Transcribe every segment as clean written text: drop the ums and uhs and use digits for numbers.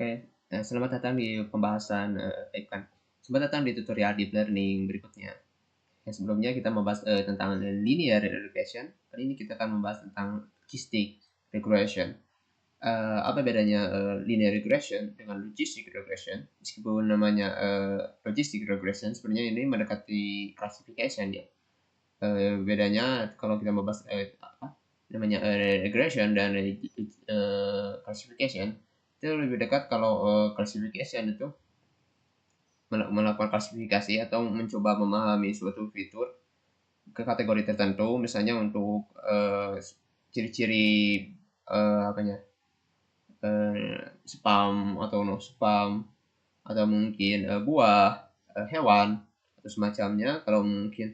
Oke, selamat datang di pembahasan, selamat datang di tutorial deep learning berikutnya. Yang sebelumnya kita membahas tentang linear regression. Kali ini kita akan membahas tentang logistic regression. Apa bedanya linear regression dengan logistic regression? Meskipun namanya logistic regression, sebenarnya ini mendekati classification ya. Bedanya kalau kita membahas namanya regression dan classification, itu lebih dekat. Kalau classification itu melakukan klasifikasi atau mencoba memahami suatu fitur ke kategori tertentu, misalnya untuk ciri-ciri apanya, spam atau no spam, atau mungkin buah, hewan atau semacamnya. Kalau mungkin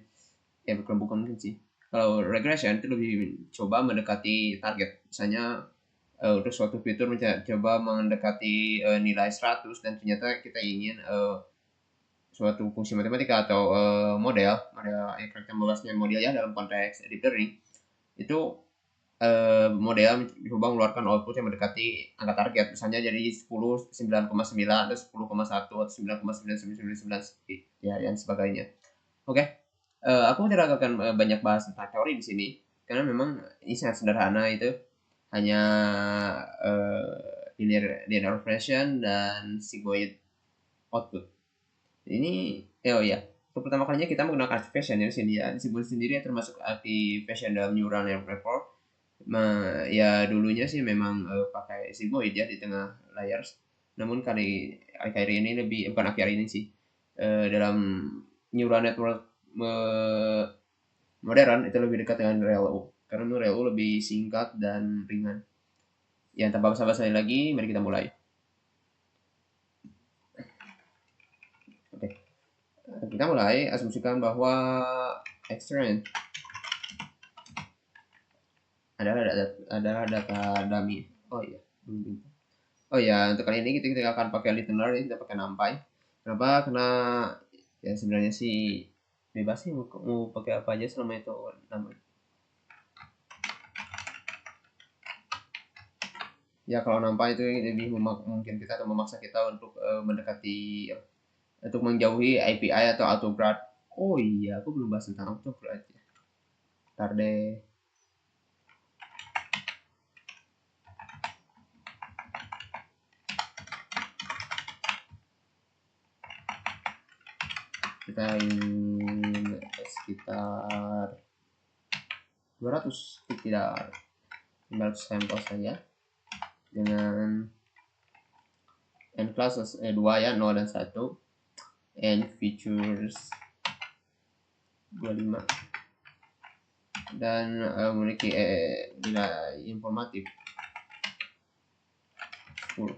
bukan mungkin sih, kalau regression itu lebih coba mendekati target, misalnya untuk suatu fitur coba mendekati nilai 100 dan ternyata kita ingin suatu fungsi matematika atau model yang kita membahasnya modelnya dalam konteks deep learning itu, model coba mengeluarkan output yang mendekati angka target, misalnya jadi 10, 9,9 atau 10,1 atau 9,999 ya dan sebagainya. Oke, aku tidak akan banyak bahas tentang teori di sini karena memang ini sangat sederhana. Itu hanya linear regression dan sigmoid output. Ini oh ya, untuk pertama kalinya kita menggunakan activation ya di sini ya. Disebut sendiri termasuk activation dalam neural network. Ya dulunya sih memang pakai sigmoid ya di tengah layers. Namun akhir ini lebih bukan akhir ini sih. Dalam neural network modern itu lebih dekat dengan ReLU. Karena ReLU lebih singkat dan ringan. Ya tanpa basa-basi lagi, mari kita mulai. Oke. Kita mulai asumsikan bahwa extract adalah data dummy. Oh iya, untuk kali ini kita akan pakai listener, kita pakai NumPy. Kenapa? Karena ya sebenarnya sih bebas sih mau pakai apa aja selama itu namanya. Ya kalau NumPy itu lebih mungkin kita atau memaksa kita untuk mendekati, untuk menjauhi API atau autograd. Oh iya, aku belum bahas tentang autograd ya. Ntar deh. Kita ingin sekitar 200, tidak 500 sampel saja dengan n classes 2 ya, 0 dan 1, n features 25 dan memiliki nilai informatif 10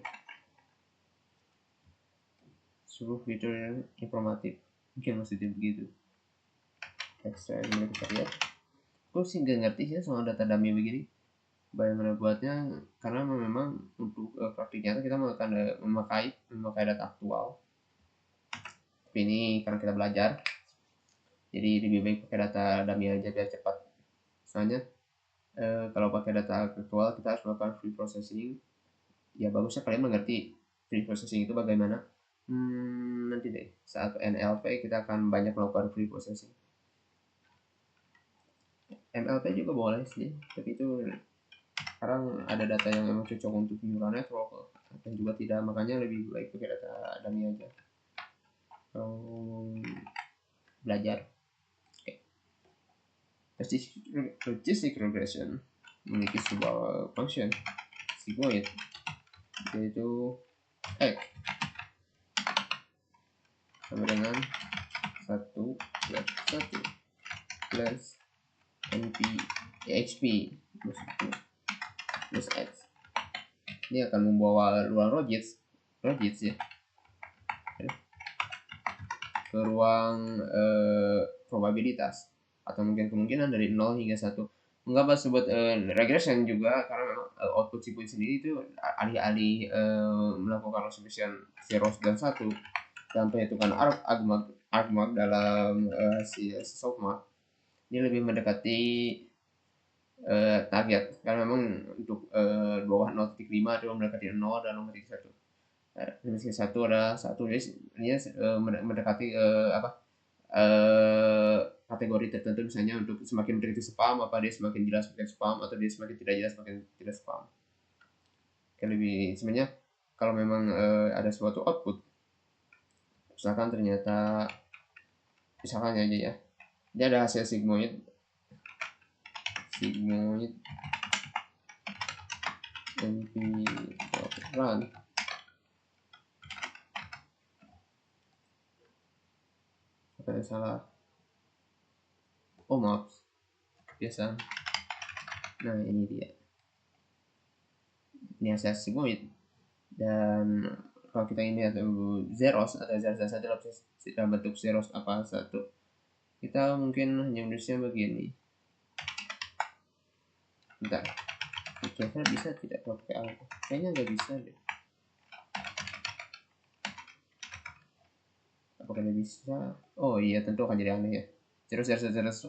fitur informatif, mungkin maksudnya begitu. Extra yang kita lihat, aku sih nggak ngerti sih soal data dummy begini bagaimana buatnya, karena memang untuk praktiknya kita akan memakai data aktual. Tapi ini karena kita belajar, jadi lebih baik pakai data dummy aja biar cepat. Soalnya kalau pakai data aktual kita harus melakukan free processing. Ya bagusnya kalian mengerti free processing itu bagaimana. Nanti deh saat NLP kita akan banyak melakukan free processing. MLP juga boleh sih, tapi itu sekarang ada data yang memang cocok untuk neural network dan juga tidak, makanya lebih baik pakai data dummy aja kalau belajar. Logistic regression memiliki sebuah function sigmoid, yaitu x sama dengan 1 plus np hp plus x. Ini akan membawa ruang Rogers ya ke ruang probabilitas atau mungkin kemungkinan dari 0 hingga 1. Mengapa sebut regression juga? Karena memang output sigmoid sendiri itu alih-alih melakukan observation 0 dan 1 dan perhitungan argmax dalam hasil softmax, ini lebih mendekati target, karena memang untuk bawah 0.5 itu mendekati 0 dan 0.1. Misal satu adalah satu, jadi ini mendekati kategori tertentu, misalnya untuk semakin mendekati spam, apa dia semakin jelas semakin spam, atau dia semakin tidak jelas semakin tidak spam. Kayak lebih sebenarnya kalau memang ada suatu output, misalkan ternyata misalkan aja ya, dia ada hasil sigmoid np run, apa yang salah, oh maaf, biasa. Nah ini dia, ini hasil sigmoid. Dan kalau kita ini lihat zeros atau zero dalam bentuk zeros apa satu, kita mungkin hanya menulisnya begini. Bentar, kira-kira bisa tidak pakai algo? Kayaknya nggak bisa deh. Apakah dia bisa? Oh iya, tentu akan jadi aneh ya. Terus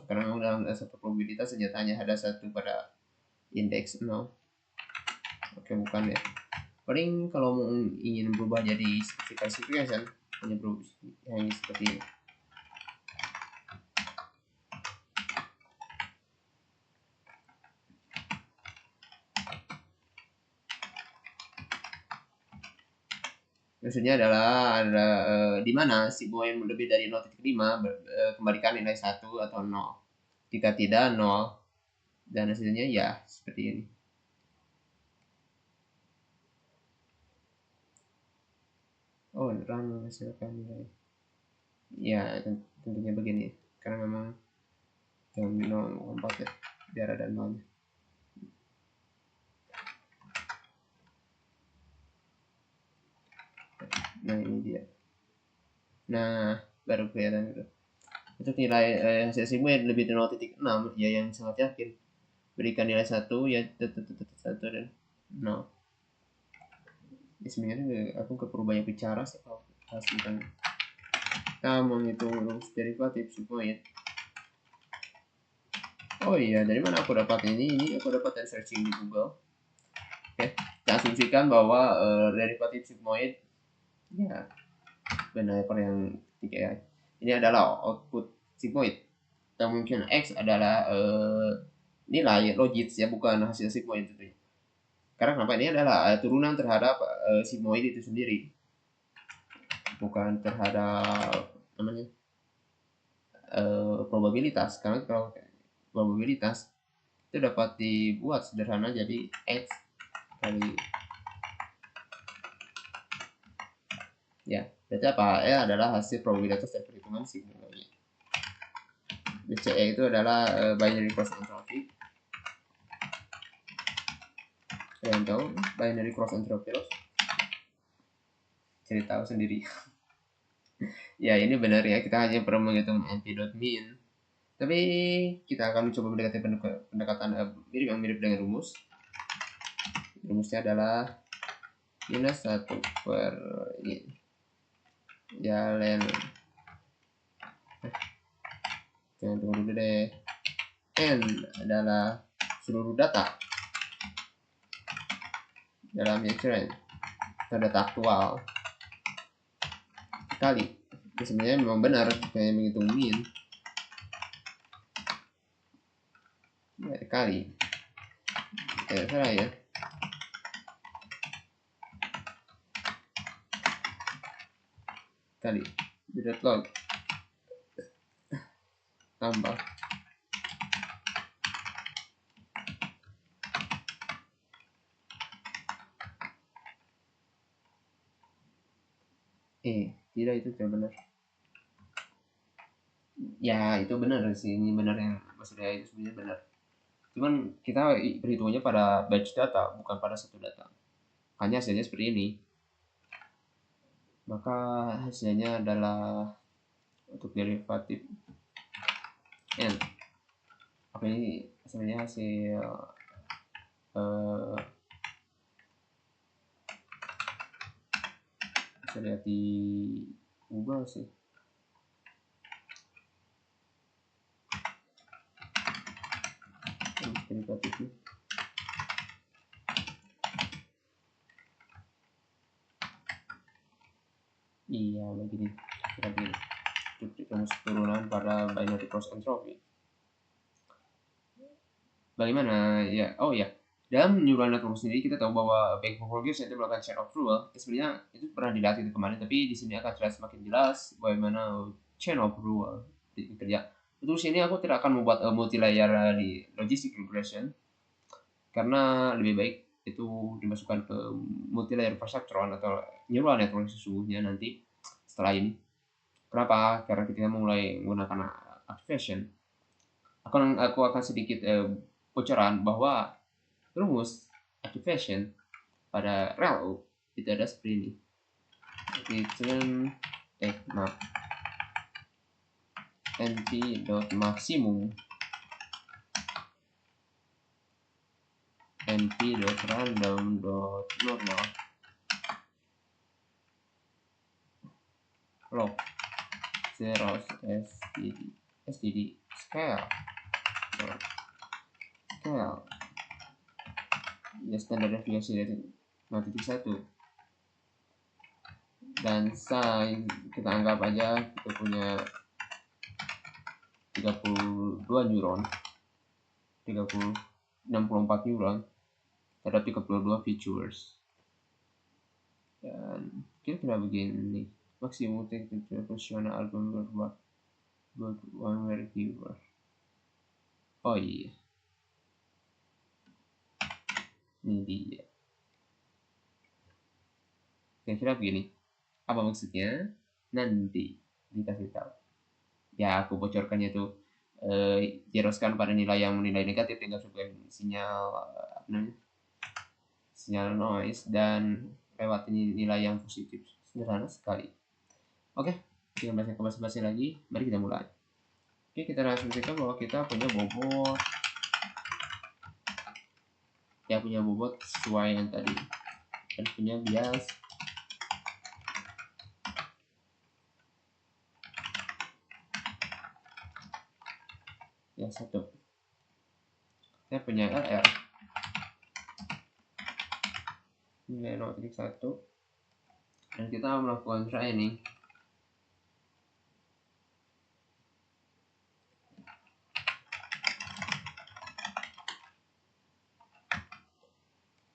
karena memang dalam satu probabilitas senjatanya ada satu pada indeks 0. Oke, bukan ya. Paling kalau mau ingin berubah jadi specification, hanya berubah yang seperti ini. Maksudnya adalah ada di mana sigmoid lebih dari 0.5 kembalikan nilai 1 atau 0. Jika tidak 0, dan hasilnya ya seperti ini. Oh, run menghasilkan nilai. Ya, tentunya begini. Karena memang yang 0,4 ya, biar ada 0. Nah, ini dia. Nah, baru kelihatan itu. Untuk nilai hasil sigmoid lebih dari 0.6, ya yang sangat yakin. Berikan nilai 1, ya tetap 1 dan 0. Ya, sebenarnya aku perlu banyak bicara sih kalau tentang kita menghitung rumus derivatif sigmoid. Oh iya, dari mana aku dapat ini? Ini aku dapat dari searching di Google. Oke, kita asumsikan bahwa derivatif sigmoid ya benar yang tiga ya. Ini adalah output sigmoid. Dan mungkin X adalah nilai logis ya, bukan hasil sigmoid itu. Karena kenapa? Ini adalah turunan terhadap sigmoid itu sendiri, bukan terhadap namanya probabilitas. Karena kalau probabilitas itu dapat dibuat sederhana jadi X kali ya, berarti apa? E adalah hasil probabilitas dari perhitungan sigmoid. BCE itu adalah binary cross entropy. Kalian tahu binary cross entropy loss? Cari tahu sendiri. Ya ini benar ya, kita hanya perlu menghitung np.min. Tapi kita akan mencoba mendekati pendekatan mirip dengan rumus. Rumusnya adalah minus 1 per ini. Jalan. Jangan tunggu dulu deh. N adalah seluruh data dalam current atau data aktual kali. Sebenarnya memang benar kayak menghitung min kali. Salah ya. Kali direct log tambah tidak, itu tidak benar. Ya itu benar sih, ini benar yang maksudnya itu sebenarnya benar. Cuman kita perhitungannya pada batch data, bukan pada satu data. Hanya hasilnya seperti ini. Maka hasilnya adalah untuk derivatif n. Apa ini sebenarnya hasil bisa lihat di Google sih. Derivatifnya. Iya, begini. Kita begini. Rumus turunan pada binary cross entropy. Bagaimana ya? Oh ya, dalam neural network sendiri kita tahu bahwa backpropagation itu merupakan chain of rule. Sebenarnya itu pernah dilatih kemarin, tapi di sini akan terlihat semakin jelas bagaimana chain of rule kerja. Untuk sini aku tidak akan membuat multi-layer di logistic regression karena lebih baik itu dimasukkan ke multi-layer perceptron atau neural network sesungguhnya nanti setelah ini. Kenapa? Karena kita mulai menggunakan activation. Aku akan sedikit bocoran bahwa rumus activation pada rel itu ada seperti ini. Return maaf np.maximum np.random.normal log zeros std scale ya standar deviasi dari 0.1 dan size kita anggap aja kita punya 32 neuron 64 neuron terhadap 32 features dan kira-kira begini maksimum teknik profesional album berbuat one way viewer. Oh iya, ini dia. Kira-kira begini, apa maksudnya? Nanti dikasih tahu. Ya aku bocorkannya tuh jeroskan pada nilai yang nilai negatif tinggal sebagai sinyal sinyal noise dan lewat nilai yang positif. Sederhana sekali. Oke, kita bahas basa-basi lagi. Mari kita mulai. Oke, kita asumsikan bahwa kita punya bobot sesuai yang tadi dan punya bias yang satu. Saya punya LR nilai 0.1 dan kita melakukan training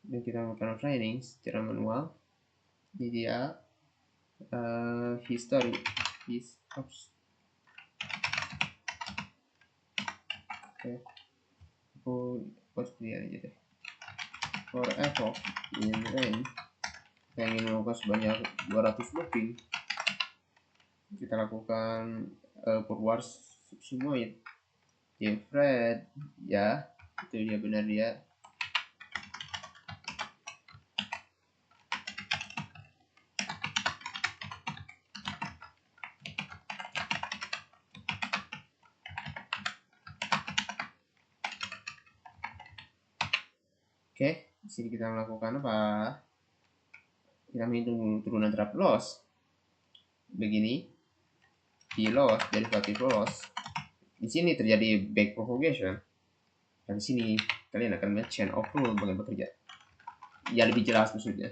dan kita melakukan training secara manual. Ini dia history aku buat seperti aja deh. For f of in range saya ingin melakukan sebanyak 200 looping, kita lakukan forward subsumoid Fred ya, itu dia benar dia. Oke, di sini kita melakukan apa? Kita menghitung turunan terhadap loss. Begini, di loss, derivatif loss. Di sini terjadi back propagation. Dan di sini kalian akan melihat chain of rule bagaimana bekerja. Ya lebih jelas maksudnya.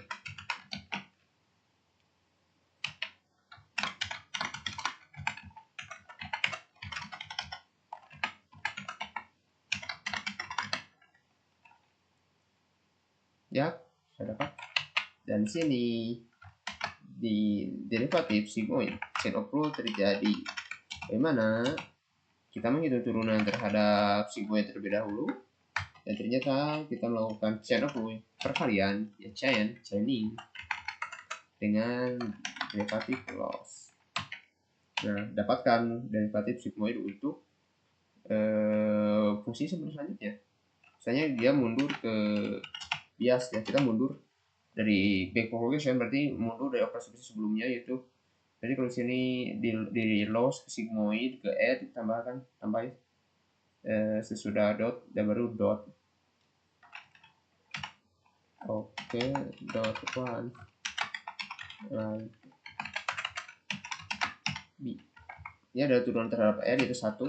Ya, saya dapat. Dan sini di derivatif sigmoid chain of rule terjadi. Bagaimana kita menghitung turunan terhadap sigmoid terlebih dahulu dan ternyata kita melakukan chain of rule perkalian ya chaining dengan derivatif loss. Nah, dapatkan derivatif sigmoid untuk fungsi selanjutnya. Misalnya dia mundur ke bias ya, kita mundur dari back propagation berarti mundur dari operasi sebelumnya yaitu jadi kalau sini di loss ke sigmoid ke add tambahkan sesudah dot dan baru dot. Oke, dot one B. Ini ada turunan terhadap R itu 1